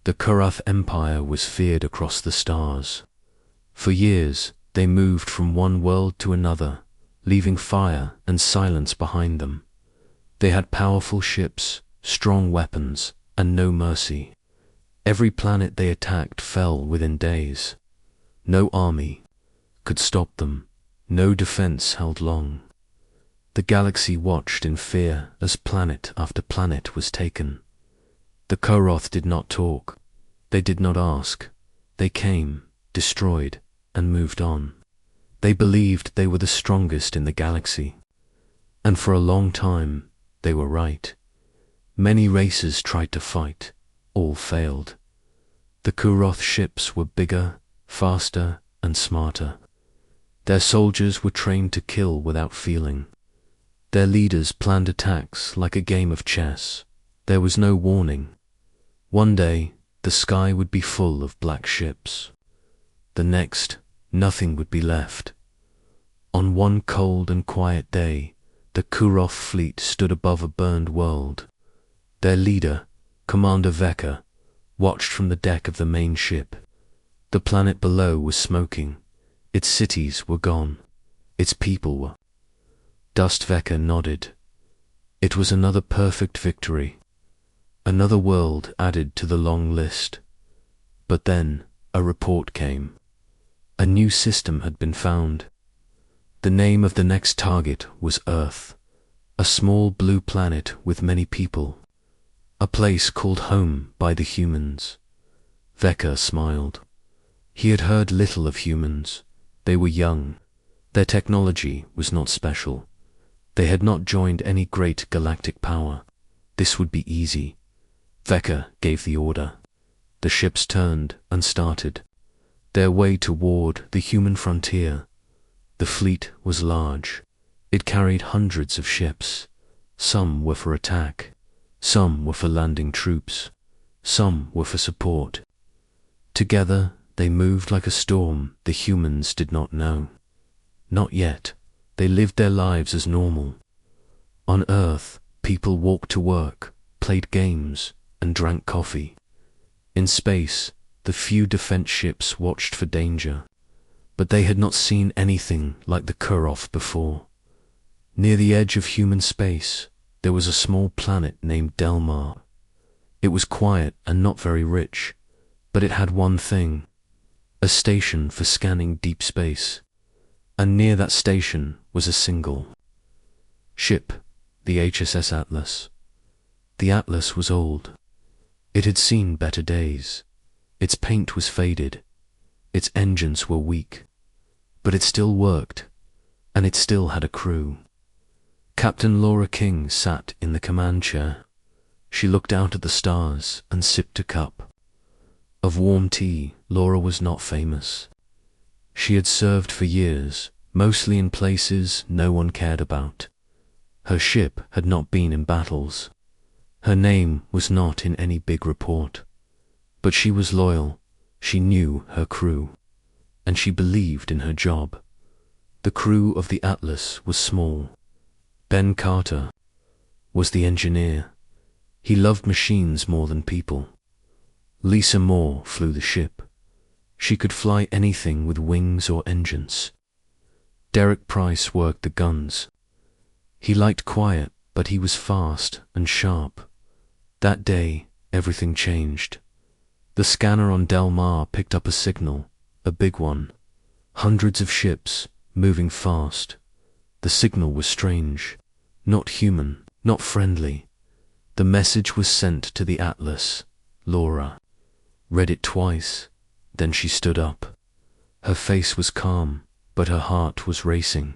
The Kurath Empire was feared across the stars. For years, they moved from one world to another, leaving fire and silence behind them. They had powerful ships, strong weapons, and no mercy. Every planet they attacked fell within days. No army could stop them. No defense held long. The galaxy watched in fear as planet after planet was taken. The Kurath did not talk. They did not ask. They came, destroyed, and moved on. They believed they were the strongest in the galaxy. And for a long time, they were right. Many races tried to fight. All failed. The Kurath ships were bigger, faster, and smarter. Their soldiers were trained to kill without feeling. Their leaders planned attacks like a game of chess. There was no warning. One day, the sky would be full of black ships. The next, nothing would be left. On one cold and quiet day, the Kurath fleet stood above a burned world. Their leader, Commander Veka, watched from the deck of the main ship. The planet below was smoking. Its cities were gone. Its people were. Dust Veka nodded. It was another perfect victory. Another world added to the long list. But then a report came. A new system had been found. The name of the next target was Earth, a small blue planet with many people, a place called home by the humans. Veka smiled. He had heard little of humans. They were young. Their technology was not special. They had not joined any great galactic power. This would be easy. Veka gave the order. The ships turned and started, their way toward the human frontier. The fleet was large. It carried hundreds of ships. Some were for attack. Some were for landing troops. Some were for support. Together, they moved like a storm the humans did not know. Not yet. They lived their lives as normal. On Earth, people walked to work, played games, and drank coffee. In space, the few defense ships watched for danger. But they had not seen anything like the Kurath before. Near the edge of human space, there was a small planet named Delmar. It was quiet and not very rich, but it had one thing: a station for scanning deep space. And near that station was a single ship, the HSS Atlas. The Atlas was old. It had seen better days. Its paint was faded. Its engines were weak. But it still worked, and it still had a crew. Captain Laura King sat in the command chair. She looked out at the stars and sipped a cup of warm tea. Laura was not famous. She had served for years, mostly in places no one cared about. Her ship had not been in battles. Her name was not in any big report. But she was loyal. She knew her crew. And she believed in her job. The crew of the Atlas was small. Ben Carter was the engineer. He loved machines more than people. Lisa Moore flew the ship. She could fly anything with wings or engines. Derek Price worked the guns. He liked quiet, but he was fast and sharp. That day, everything changed. The scanner on Delmar picked up a signal, a big one. Hundreds of ships, moving fast. The signal was strange, not human, not friendly. The message was sent to the Atlas. Laura read it twice. Then she stood up. Her face was calm, but her heart was racing.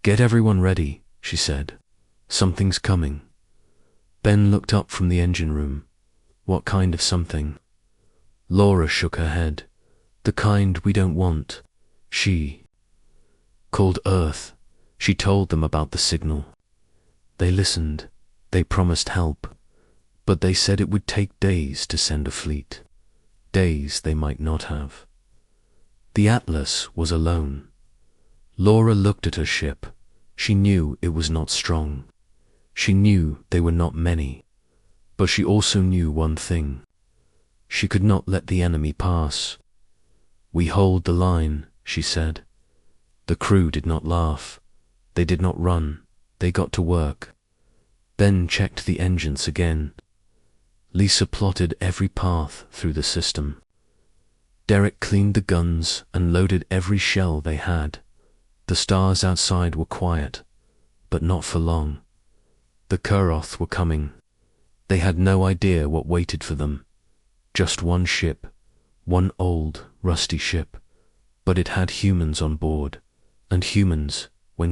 "Get everyone ready," she said. "Something's coming." Ben looked up from the engine room. "What kind of something?" Laura shook her head. "The kind we don't want." She called Earth. She told them about the signal. They listened. They promised help. But they said it would take days to send a fleet. Days they might not have. The Atlas was alone. Laura looked at her ship. She knew it was not strong. She knew they were not many. But she also knew one thing. She could not let the enemy pass. "We hold the line," she said. The crew did not laugh. They did not run. They got to work. Ben checked the engines again. Lisa plotted every path through the system. Derek cleaned the guns and loaded every shell they had. The stars outside were quiet, but not for long. The Kuroth were coming. They had no idea what waited for them. Just one ship, one old, rusty ship, but it had humans on board, and humans, when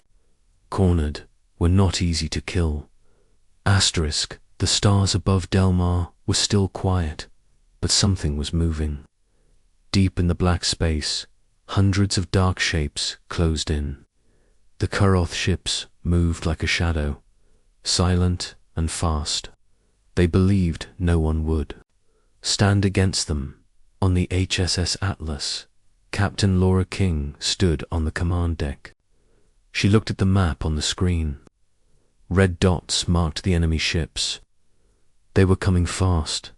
cornered, were not easy to kill. Asterisk, the stars above Delmar were still quiet, but something was moving. Deep in the black space, hundreds of dark shapes closed in. The Kuroth ships moved like a shadow, silent and fast. They believed no one would stand against them. On the HSS Atlas, Captain Laura King stood on the command deck. She looked at the map on the screen. Red dots marked the enemy ships. They were coming fast.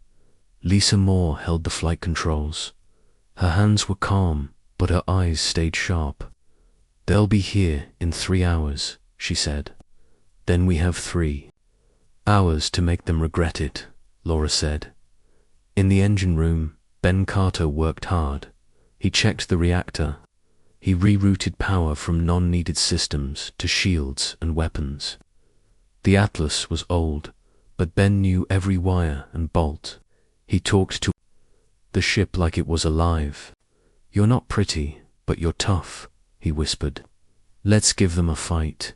Lisa Moore held the flight controls. Her hands were calm, but her eyes stayed sharp. "They'll be here in 3 hours," she said. "Then we have 3 hours to make them regret it," Laura said. In the engine room, Ben Carter worked hard. He checked the reactor. He rerouted power from non-needed systems to shields and weapons. The Atlas was old, but Ben knew every wire and bolt. He talked to the ship like it was alive. "You're not pretty, but you're tough," he whispered. "Let's give them a fight."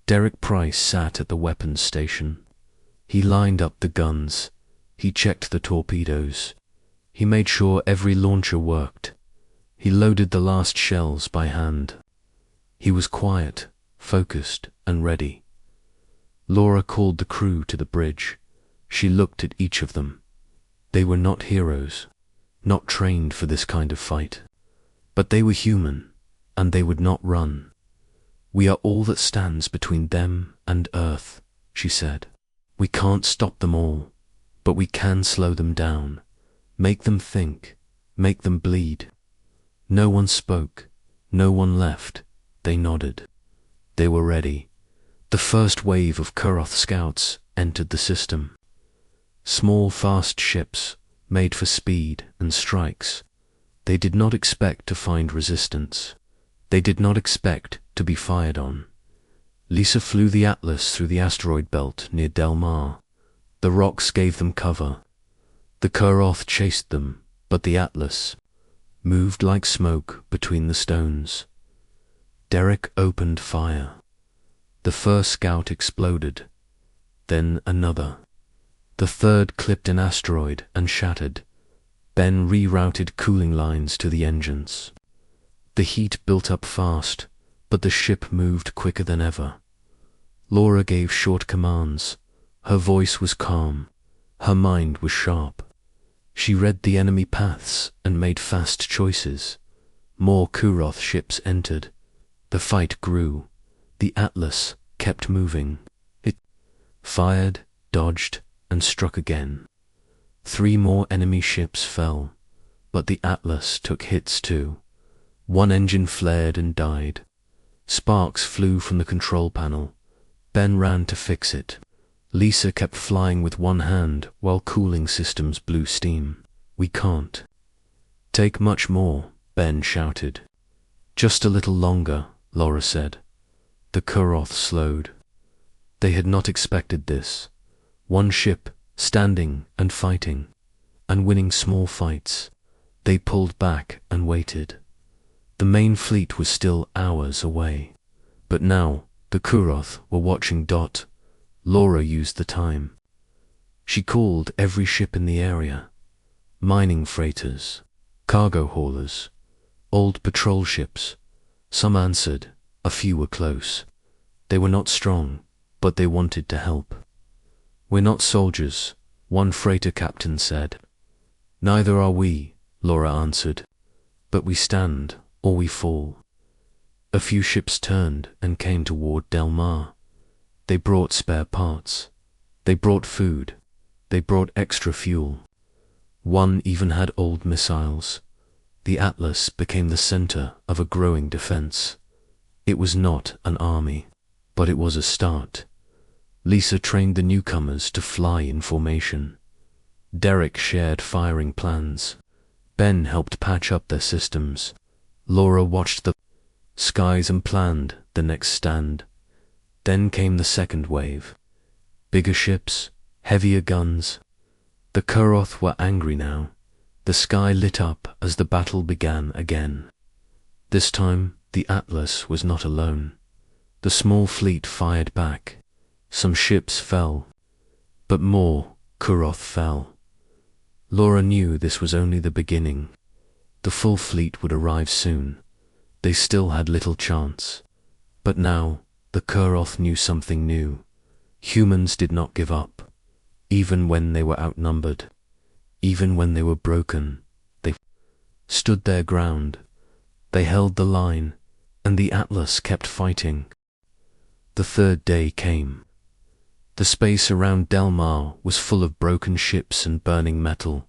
Derek Price sat at the weapons station. He lined up the guns. He checked the torpedoes. He made sure every launcher worked. He loaded the last shells by hand. He was quiet, focused, and ready. Laura called the crew to the bridge. She looked at each of them. They were not heroes, not trained for this kind of fight. But they were human, and they would not run. "We are all that stands between them and Earth," she said. "We can't stop them all, but we can slow them down, make them think, make them bleed." No one spoke, no one left. They nodded. They were ready. The first wave of Kuroth scouts entered the system. Small, fast ships, made for speed and strikes. They did not expect to find resistance. They did not expect to be fired on. Lisa flew the Atlas through the asteroid belt near Delmar. The rocks gave them cover. The Kuroth chased them, but the Atlas moved like smoke between the stones. Derek opened fire. The first scout exploded, then another. The third clipped an asteroid and shattered. Ben rerouted cooling lines to the engines. The heat built up fast, but the ship moved quicker than ever. Laura gave short commands. Her voice was calm. Her mind was sharp. She read the enemy paths and made fast choices. More Kuroth ships entered. The fight grew. The Atlas kept moving. It fired, dodged, and struck again. 3 more enemy ships fell, but the Atlas took hits too. One engine flared and died. Sparks flew from the control panel. Ben ran to fix it. Lisa kept flying with one hand while cooling systems blew steam. "We can't take much more," Ben shouted. "Just a little longer," Laura said. The Kuroth slowed. They had not expected this. One ship, standing and fighting, and winning small fights. They pulled back and waited. The main fleet was still hours away. But now, the Kuroth were watching. Laura used the time. She called every ship in the area. Mining freighters, cargo haulers, old patrol ships. Some answered, a few were close. They were not strong, but they wanted to help. "We're not soldiers," one freighter captain said. "Neither are we," Laura answered. "But we stand, or we fall." A few ships turned and came toward Delmar. They brought spare parts. They brought food. They brought extra fuel. One even had old missiles. The Atlas became the center of a growing defense. It was not an army, but it was a start. Lisa trained the newcomers to fly in formation. Derek shared firing plans. Ben helped patch up their systems. Laura watched the skies and planned the next stand. Then came the second wave. Bigger ships, heavier guns. The Kuroth were angry now. The sky lit up as the battle began again. This time, the Atlas was not alone. The small fleet fired back. Some ships fell, but more Kuroth fell. Laura knew this was only the beginning. The full fleet would arrive soon. They still had little chance. But now, the Kuroth knew something new. Humans did not give up. Even when they were outnumbered, even when they were broken, they stood their ground. They held the line, and the Atlas kept fighting. The third day came. The space around Delmar was full of broken ships and burning metal.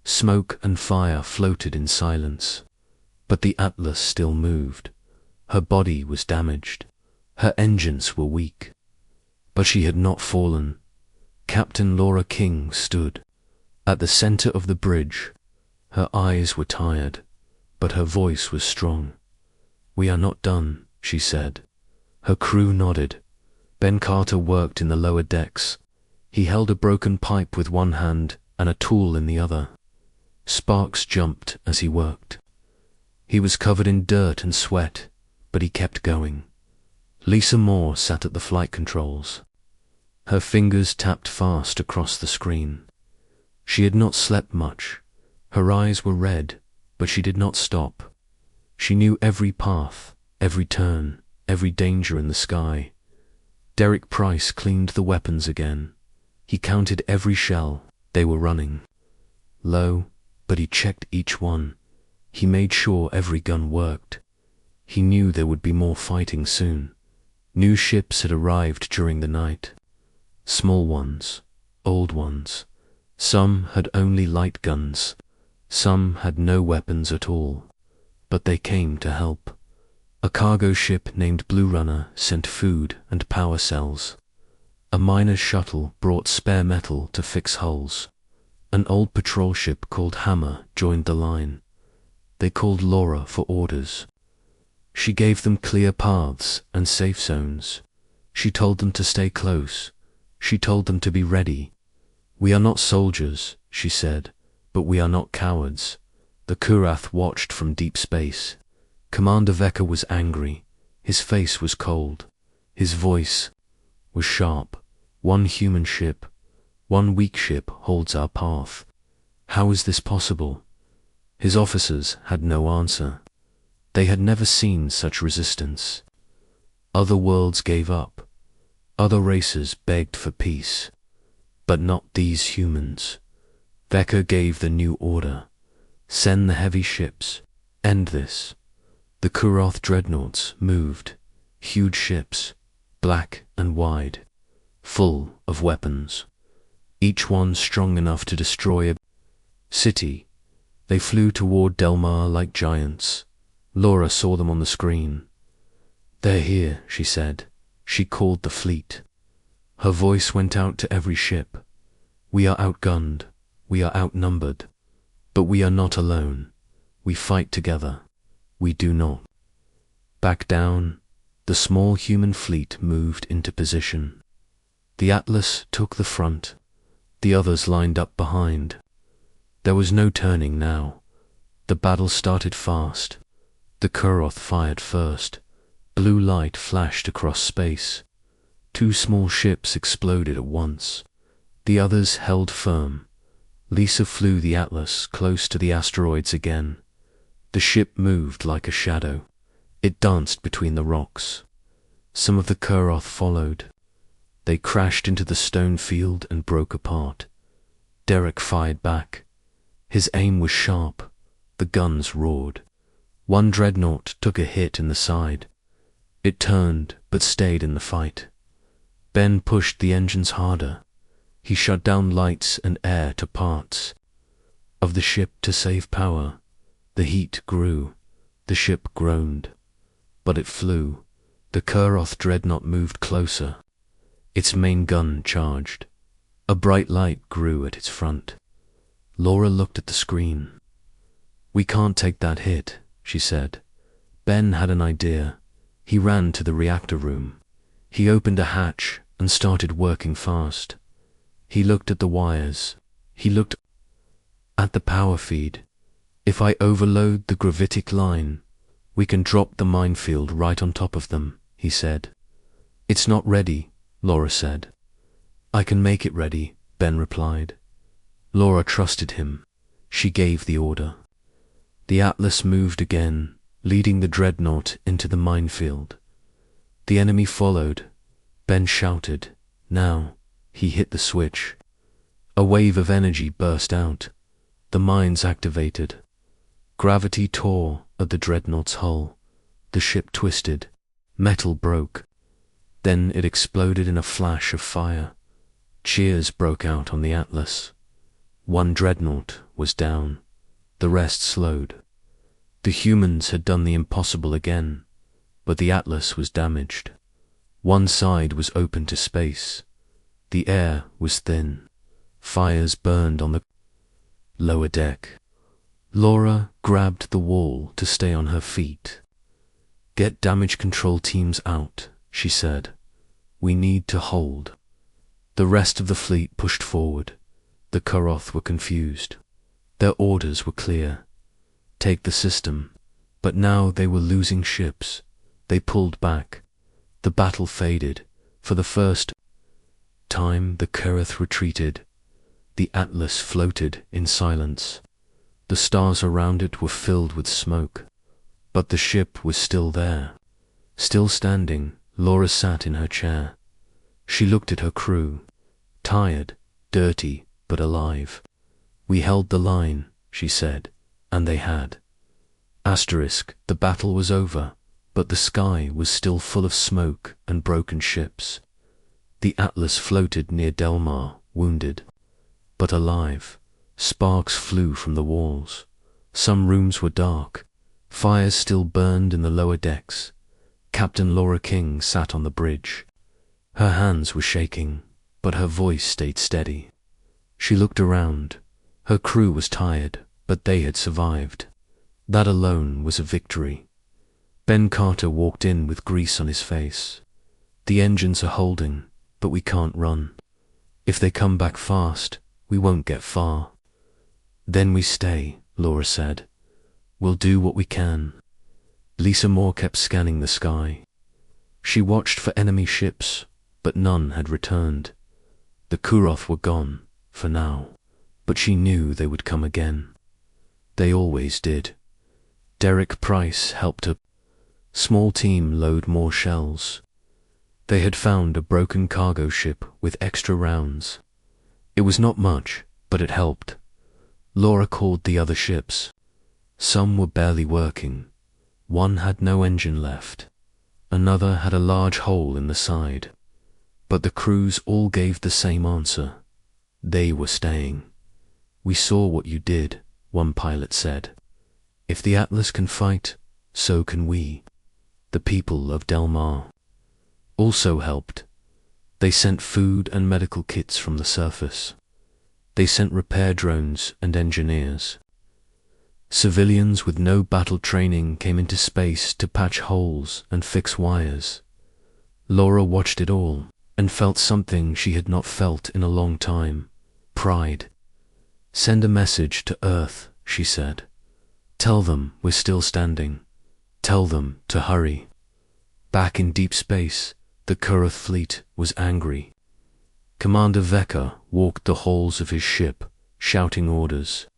Smoke and fire floated in silence. But the Atlas still moved. Her body was damaged. Her engines were weak. But she had not fallen. Captain Laura King stood at the center of the bridge. Her eyes were tired, but her voice was strong. "We are not done," she said. Her crew nodded. Ben Carter worked in the lower decks. He held a broken pipe with one hand and a tool in the other. Sparks jumped as he worked. He was covered in dirt and sweat, but he kept going. Lisa Moore sat at the flight controls. Her fingers tapped fast across the screen. She had not slept much. Her eyes were red, but she did not stop. She knew every path, every turn, every danger in the sky. Derek Price cleaned the weapons again. He counted every shell. They were running low, but he checked each one. He made sure every gun worked. He knew there would be more fighting soon. New ships had arrived during the night. Small ones, old ones. Some had only light guns. Some had no weapons at all. But they came to help. A cargo ship named Blue Runner sent food and power cells. A miner's shuttle brought spare metal to fix hulls. An old patrol ship called Hammer joined the line. They called Laura for orders. She gave them clear paths and safe zones. She told them to stay close. She told them to be ready. "We are not soldiers," she said, "but we are not cowards." The Kurath watched from deep space. Commander Vecker was angry. His face was cold. His voice was sharp. "One human ship, one weak ship holds our path. How is this possible?" His officers had no answer. They had never seen such resistance. Other worlds gave up. Other races begged for peace. But not these humans. Vecker gave the new order. Send the heavy ships. End this. The Kuroth dreadnoughts moved. Huge ships, black and wide, full of weapons. Each one strong enough to destroy a city. They flew toward Delmar like giants. Laura saw them on the screen. "They're here," she said. She called the fleet. Her voice went out to every ship. "We are outgunned. We are outnumbered. But we are not alone. We fight together. We do not back down." The small human fleet moved into position. The Atlas took the front. The others lined up behind. There was no turning now. The battle started fast. The Kuroth fired first. Blue light flashed across space. 2 small ships exploded at once. The others held firm. Lisa flew the Atlas close to the asteroids again. The ship moved like a shadow. It danced between the rocks. Some of the Kuroth followed. They crashed into the stone field and broke apart. Derek fired back. His aim was sharp. The guns roared. One dreadnought took a hit in the side. It turned, but stayed in the fight. Ben pushed the engines harder. He shut down lights and air to parts. of the ship to save power. The heat grew. The ship groaned. But it flew. The Kuroth dreadnought moved closer. Its main gun charged. A bright light grew at its front. Laura looked at the screen. "We can't take that hit," she said. Ben had an idea. He ran to the reactor room. He opened a hatch and started working fast. He looked at the wires. He looked at the power feed. "If I overload the gravitic line, we can drop the minefield right on top of them," he said. "It's not ready," Laura said. "I can make it ready," Ben replied. Laura trusted him. She gave the order. The Atlas moved again, leading the dreadnought into the minefield. The enemy followed. Ben shouted. Now, he hit the switch. A wave of energy burst out. The mines activated. Gravity tore at the dreadnought's hull. The ship twisted. Metal broke. Then it exploded in a flash of fire. Cheers broke out on the Atlas. One dreadnought was down. The rest slowed. The humans had done the impossible again, but the Atlas was damaged. One side was open to space. The air was thin. Fires burned on the lower deck. Laura grabbed the wall to stay on her feet. "Get damage control teams out," she said. "We need to hold." The rest of the fleet pushed forward. The Kuroth were confused. Their orders were clear. Take the system. But now they were losing ships. They pulled back. The battle faded. For the first time, the Kuroth retreated. The Atlas floated in silence. The stars around it were filled with smoke. But the ship was still there. Still standing, Laura sat in her chair. She looked at her crew. Tired, dirty, but alive. "We held the line," she said, and they had. The battle was over, but the sky was still full of smoke and broken ships. The Atlas floated near Delmar, wounded, but alive. Sparks flew from the walls. Some rooms were dark. Fires still burned in the lower decks. Captain Laura King sat on the bridge. Her hands were shaking, but her voice stayed steady. She looked around. Her crew was tired, but they had survived. That alone was a victory. Ben Carter walked in with grease on his face. "The engines are holding, but we can't run. If they come back fast, we won't get far." "Then we stay," Laura said. "We'll do what we can." Lisa Moore kept scanning the sky. She watched for enemy ships, but none had returned. The Kuroth were gone, for now, but she knew they would come again. They always did. Derek Price helped a small team load more shells. They had found a broken cargo ship with extra rounds. It was not much, but it helped. Laura called the other ships. Some were barely working. One had no engine left. Another had a large hole in the side. But the crews all gave the same answer. They were staying. "We saw what you did," one pilot said. "If the Atlas can fight, so can we." The people of Delmar also helped. They sent food and medical kits from the surface. They sent repair drones and engineers. Civilians with no battle training came into space to patch holes and fix wires. Laura watched it all and felt something she had not felt in a long time: pride. "Send a message to Earth," she said. "Tell them we're still standing. Tell them to hurry." Back in deep space, the Kuroth fleet was angry. Commander Vecker walked the halls of his ship, shouting orders.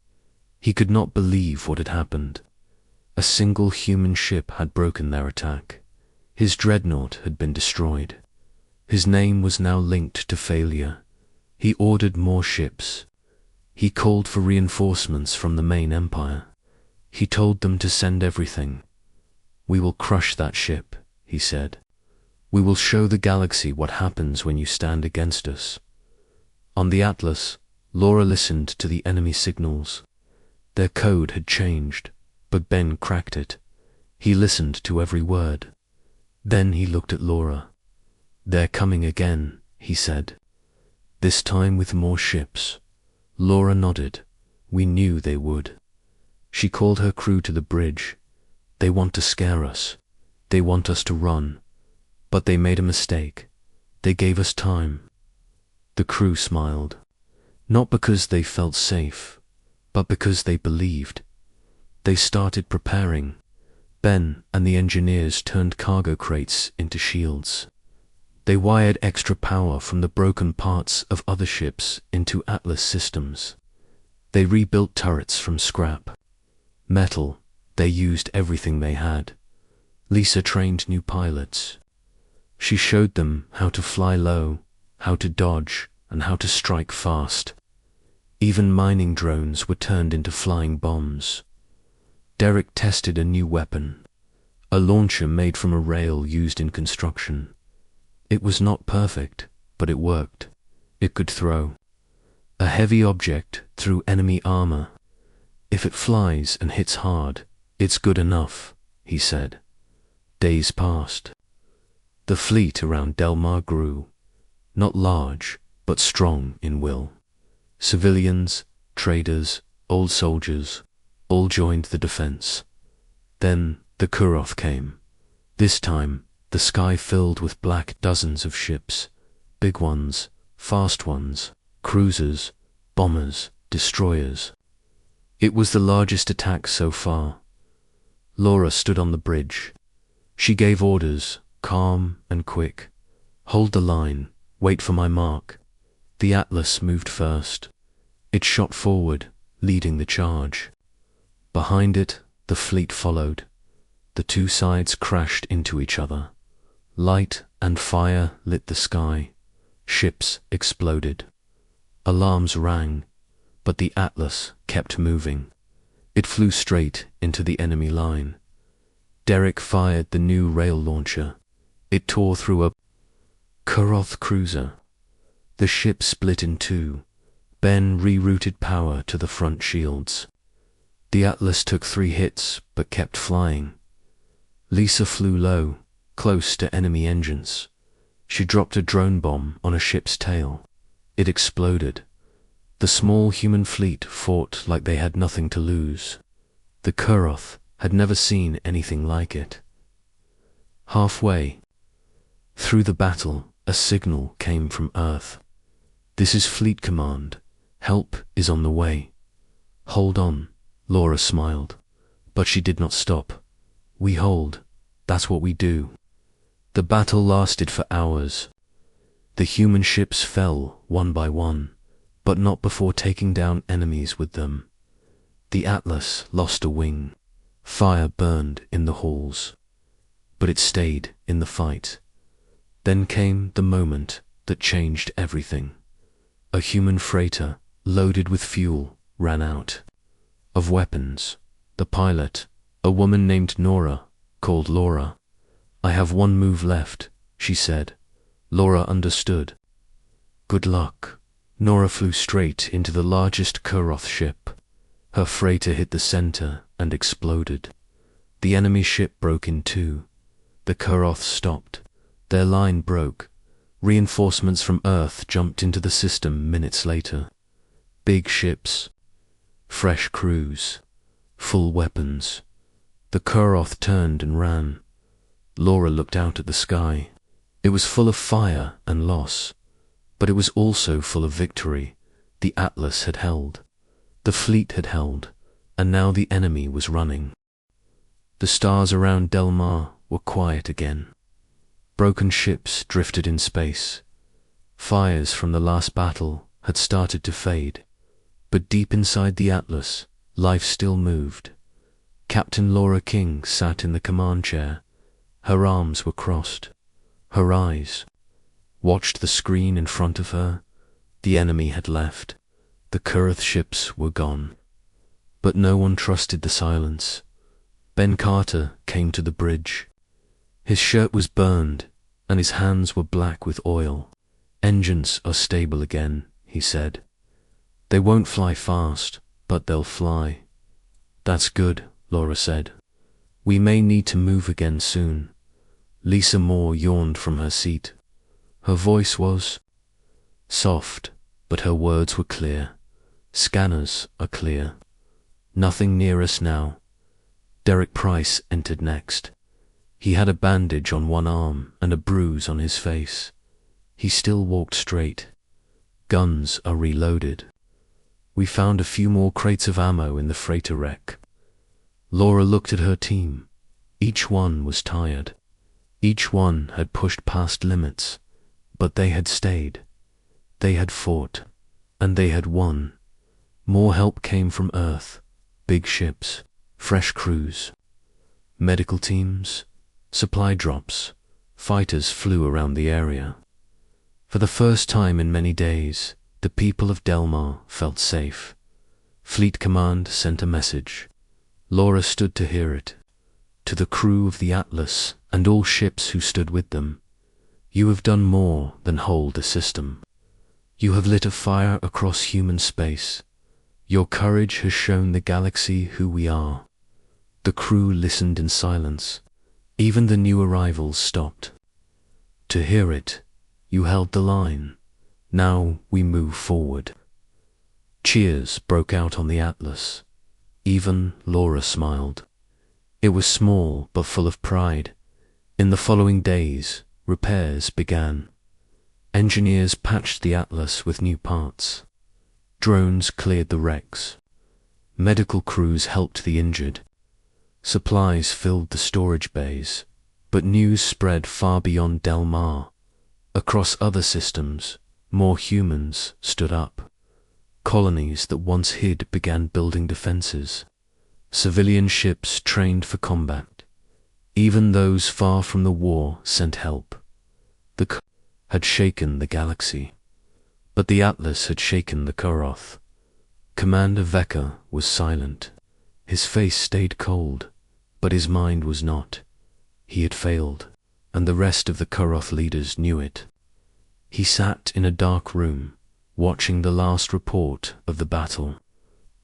He could not believe what had happened. A single human ship had broken their attack. His dreadnought had been destroyed. His name was now linked to failure. He ordered more ships. He called for reinforcements from the main empire. He told them to send everything. "We will crush that ship," he said. "We will show the galaxy what happens when you stand against us." On the Atlas, Laura listened to the enemy signals. Their code had changed, but Ben cracked it. He listened to every word. Then he looked at Laura. "They're coming again," he said. "This time with more ships." Laura nodded. "We knew they would." She called her crew to the bridge. "They want to scare us. They want us to run. But they made a mistake. They gave us time." The crew smiled. Not because they felt safe, but because they believed. They started preparing. Ben and the engineers turned cargo crates into shields. They wired extra power from the broken parts of other ships into Atlas systems. They rebuilt turrets from scrap metal. They used everything they had. Lisa trained new pilots. She showed them how to fly low, how to dodge, and how to strike fast. Even mining drones were turned into flying bombs. Derek tested a new weapon, a launcher made from a rail used in construction. It was not perfect, but it worked. It could throw a heavy object through enemy armor. "If it flies and hits hard, it's good enough," he said. Days passed. The fleet around Del Mar grew, not large, but strong in will. Civilians, traders, old soldiers, all joined the defense. Then the Kuroth came. This time, the sky filled with black dozens of ships, big ones, fast ones, cruisers, bombers, destroyers. It was the largest attack so far. Laura stood on the bridge. She gave orders, calm and quick. "Hold the line, wait for my mark." The Atlas moved first. It shot forward, leading the charge. Behind it, the fleet followed. The two sides crashed into each other. Light and fire lit the sky. Ships exploded. Alarms rang, but the Atlas kept moving. It flew straight into the enemy line. Derek fired the new rail launcher. It tore through a Kuroth cruiser. The ship split in two. Ben rerouted power to the front shields. The Atlas took 3 hits, but kept flying. Lisa flew low, close to enemy engines. She dropped a drone bomb on a ship's tail. It exploded. The small human fleet fought like they had nothing to lose. The Kuroth had never seen anything like it. Halfway through the battle, a signal came from Earth. "This is Fleet Command. Help is on the way." "Hold on," Laura smiled, but she did not stop. "We hold. That's what we do." The battle lasted for hours. The human ships fell one by one, but not before taking down enemies with them. The Atlas lost a wing. Fire burned in the halls, but it stayed in the fight. Then came the moment that changed everything. A human freighter, loaded with fuel, ran out of weapons. The pilot, a woman named Nora, called Laura. "I have one move left," she said. Laura understood. "Good luck." Nora flew straight into the largest Kuroth ship. Her freighter hit the center and exploded. The enemy ship broke in two. The Kuroth stopped. Their line broke. Reinforcements from Earth jumped into the system minutes later. Big ships, fresh crews, full weapons. The Kuroth turned and ran. Laura looked out at the sky. It was full of fire and loss, but it was also full of victory. The Atlas had held. The fleet had held, and now the enemy was running. The stars around Del Mar were quiet again. Broken ships drifted in space. Fires from the last battle had started to fade, but deep inside the Atlas, life still moved. Captain Laura King sat in the command chair. Her arms were crossed. Her eyes watched the screen in front of her. The enemy had left. The Kuroth ships were gone. But no one trusted the silence. Ben Carter came to the bridge. His shirt was burned, and his hands were black with oil. "Engines are stable again," he said. "They won't fly fast, but they'll fly." That's good, Laura said. We may need to move again soon. Lisa Moore yawned from her seat. Her voice was soft, but her words were clear. Scanners are clear. Nothing near us now. Derek Price entered next. He had a bandage on one arm and a bruise on his face. He still walked straight. Guns are reloaded. We found a few more crates of ammo in the freighter wreck. Laura looked at her team. Each one was tired. Each one had pushed past limits, but they had stayed. They had fought, and they had won. More help came from Earth. Big ships, fresh crews, medical teams, supply drops. Fighters flew around the area. For the first time in many days, the people of Delmar felt safe. Fleet Command sent a message. Laura stood to hear it. To the crew of the Atlas and all ships who stood with them, you have done more than hold a system. You have lit a fire across human space. Your courage has shown the galaxy who we are. The crew listened in silence. Even the new arrivals stopped. To hear it, you held the line. Now we move forward. Cheers broke out on the Atlas. Even Laura smiled. It was small but full of pride. In the following days, repairs began. Engineers patched the Atlas with new parts. Drones cleared the wrecks. Medical crews helped the injured. Supplies filled the storage bays, but news spread far beyond Delmar. Across other systems, more humans stood up. Colonies that once hid began building defenses. Civilian ships trained for combat. Even those far from the war sent help. The K had shaken the galaxy, but the Atlas had shaken the Kuroth. Commander Vecca was silent. His face stayed cold, but his mind was not. He had failed, and the rest of the Kuroth leaders knew it. He sat in a dark room, watching the last report of the battle,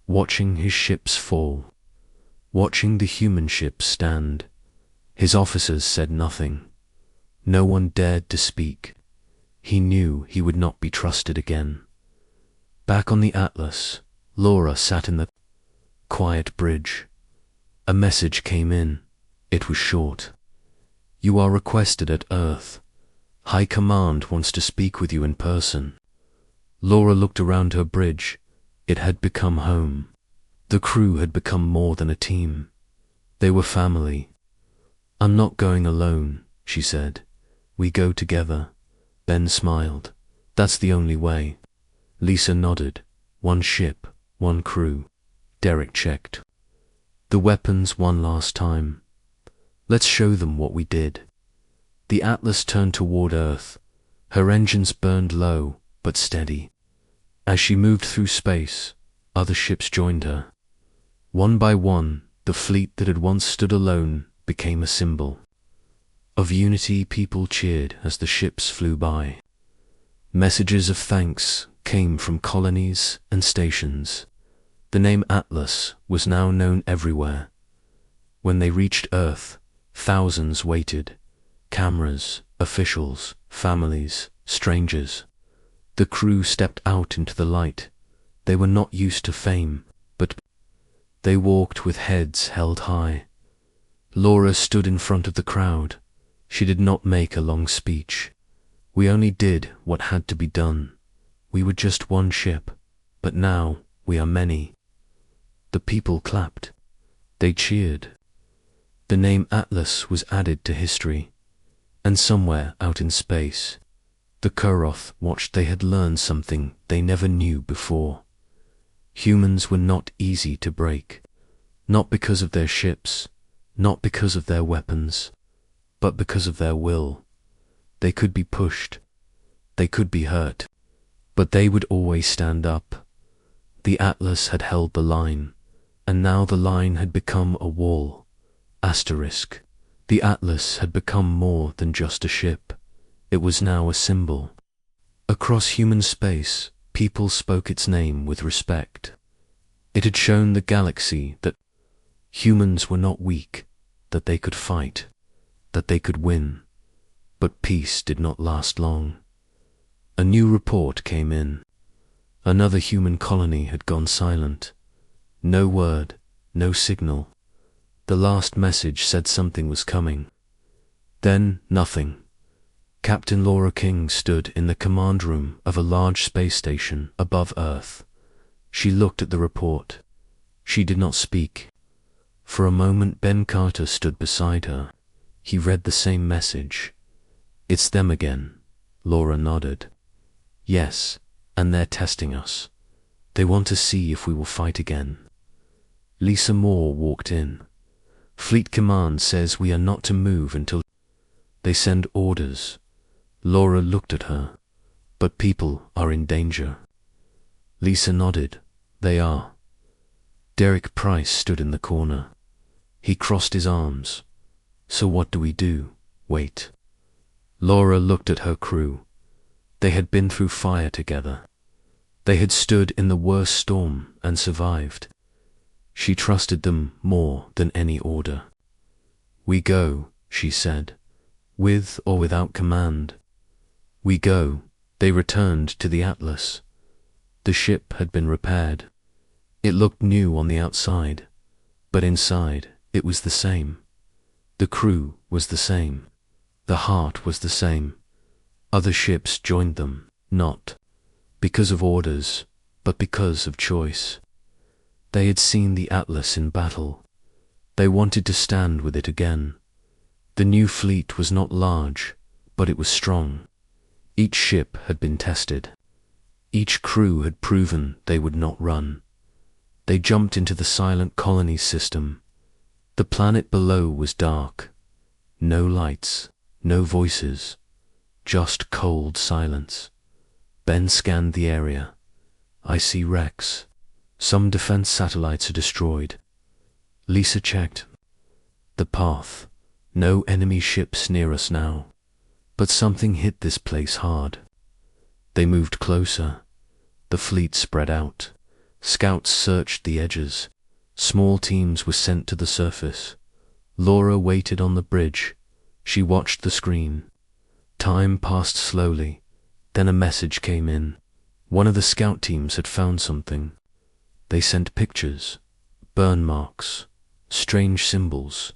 watching his ships fall, watching the human ships stand. His officers said nothing. No one dared to speak. He knew he would not be trusted again. Back on the Atlas, Laura sat in the quiet bridge. A message came in. It was short. You are requested at Earth. High Command wants to speak with you in person. Laura looked around her bridge. It had become home. The crew had become more than a team. They were family. I'm not going alone, she said. We go together. Ben smiled. That's the only way. Lisa nodded. One ship, one crew. Derek checked. The weapons one last time. Let's show them what we did. The Atlas turned toward Earth. Her engines burned low, but steady. As she moved through space, other ships joined her. One by one, the fleet that had once stood alone became a symbol. Of unity, people cheered as the ships flew by. Messages of thanks came from colonies and stations. The name Atlas was now known everywhere. When they reached Earth, thousands waited. Cameras, officials, families, strangers. The crew stepped out into the light. They were not used to fame, but they walked with heads held high. Laura stood in front of the crowd. She did not make a long speech. We only did what had to be done. We were just one ship, but now we are many. The people clapped. They cheered. The name Atlas was added to history, and somewhere out in space, the Kuroth watched. They had learned something they never knew before. Humans were not easy to break, not because of their ships, not because of their weapons, but because of their will. They could be pushed, they could be hurt, but they would always stand up. The Atlas had held the line, and now the line had become a wall. Asterisk. The Atlas had become more than just a ship. It was now a symbol. Across human space, people spoke its name with respect. It had shown the galaxy that Humans were not weak, that they could fight, that they could win. But peace did not last long. A new report came in. Another human colony had gone silent. No word, no signal. The last message said something was coming. Then nothing. Captain Laura King stood in the command room of a large space station above Earth. She looked at the report. She did not speak. For a moment Ben Carter stood beside her. He read the same message. "It's them again." Laura nodded. "Yes, and they're testing us. They want to see if we will fight again." Lisa Moore walked in. "Fleet Command says we are not to move until they send orders." Laura looked at her. "But people are in danger." Lisa nodded. "They are." Derek Price stood in the corner. He crossed his arms. "So what do we do? Wait?" Laura looked at her crew. They had been through fire together. They had stood in the worst storm and survived. She trusted them more than any order. "We go," she said, "with or without command." "We go." They returned to the Atlas. The ship had been repaired. It looked new on the outside, but inside it was the same. The crew was the same. The heart was the same. Other ships joined them, not because of orders, but because of choice. They had seen the Atlas in battle. They wanted to stand with it again. The new fleet was not large, but it was strong. Each ship had been tested. Each crew had proven they would not run. They jumped into the silent colony system. The planet below was dark. No lights, no voices, just cold silence. Ben scanned the area. "I see wrecks. Some defense satellites are destroyed." Lisa checked. "The path. No enemy ships near us now. But something hit this place hard." They moved closer. The fleet spread out. Scouts searched the edges. Small teams were sent to the surface. Laura waited on the bridge. She watched the screen. Time passed slowly. Then a message came in. One of the scout teams had found something. They sent pictures, burn marks, strange symbols.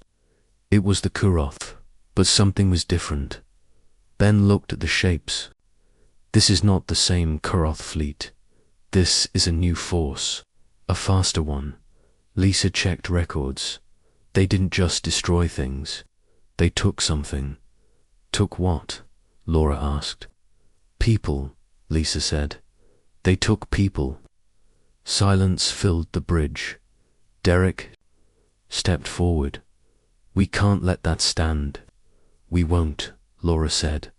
It was the Kuroth, but something was different. Ben looked at the shapes. "This is not the same Kuroth fleet. This is a new force, a faster one." Lisa checked records. They didn't just destroy things. They took something. "Took what?" Laura asked. "People," Lisa said. "They took people." Silence filled the bridge. Derek stepped forward. "We can't let that stand." "We won't," Laura said.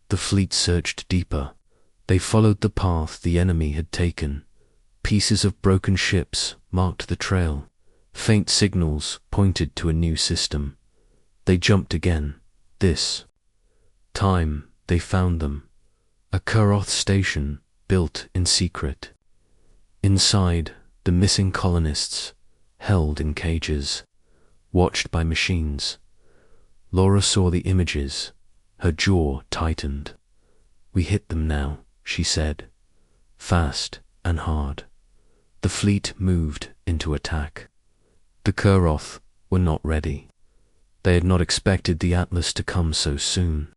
The fleet searched deeper. They followed the path the enemy had taken. Pieces of broken ships marked the trail. Faint signals pointed to a new system. They jumped again. This time they found them. A Kuroth station built in secret. Inside, the missing colonists, held in cages, watched by machines. Laura saw the images. Her jaw tightened. "We hit them now," she said. Fast and hard. The fleet moved into attack. The Kuroth were not ready. They had not expected the Atlas to come so soon.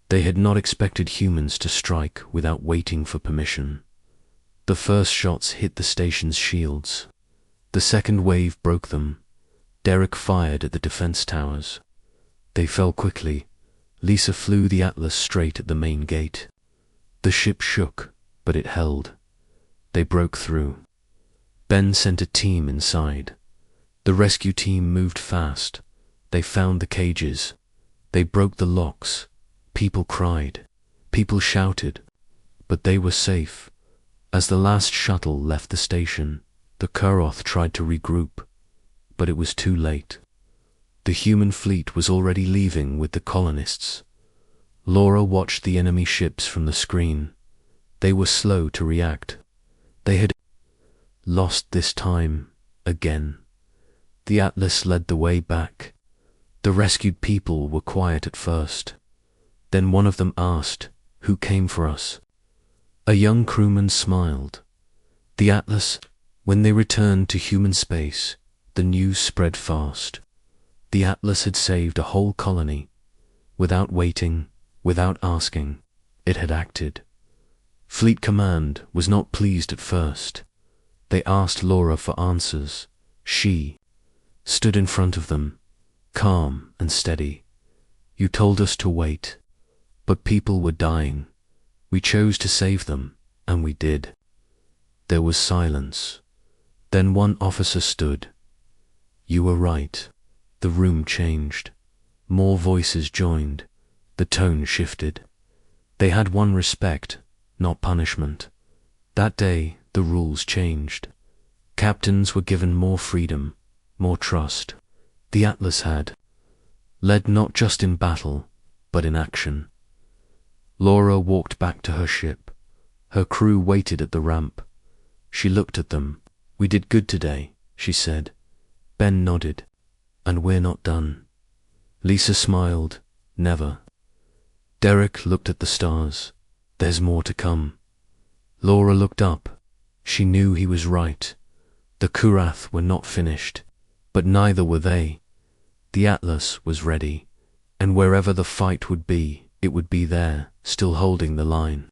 They had not expected humans to strike without waiting for permission. The first shots hit the station's shields. The second wave broke them. Derek fired at the defense towers. They fell quickly. Lisa flew the Atlas straight at the main gate. The ship shook, but it held. They broke through. Ben sent a team inside. The rescue team moved fast. They found the cages. They broke the locks. People cried. People shouted. But they were safe. As the last shuttle left the station, the Kuroth tried to regroup, but it was too late. The human fleet was already leaving with the colonists. Laura watched the enemy ships from the screen. They were slow to react. They had lost this time again. The Atlas led the way back. The rescued people were quiet at first. Then one of them asked, "Who came for us?" A young crewman smiled. The Atlas. When they returned to human space, the news spread fast. The Atlas had saved a whole colony. Without waiting, without asking, it had acted. Fleet Command was not pleased at first. They asked Laura for answers. She stood in front of them, calm and steady. "You told us to wait, but people were dying. We chose to save them, and we did." There was silence. Then one officer stood. "You were right." The room changed. More voices joined. The tone shifted. They had won respect, not punishment. That day, the rules changed. Captains were given more freedom, more trust. The Atlas had led not just in battle, but in action. Laura walked back to her ship. Her crew waited at the ramp. She looked at them. "We did good today," she said. Ben nodded. "And we're not done." Lisa smiled. "Never." Derek looked at the stars. "There's more to come." Laura looked up. She knew he was right. The Kurath were not finished, but neither were they. The Atlas was ready, and wherever the fight would be, it would be there, still holding the line.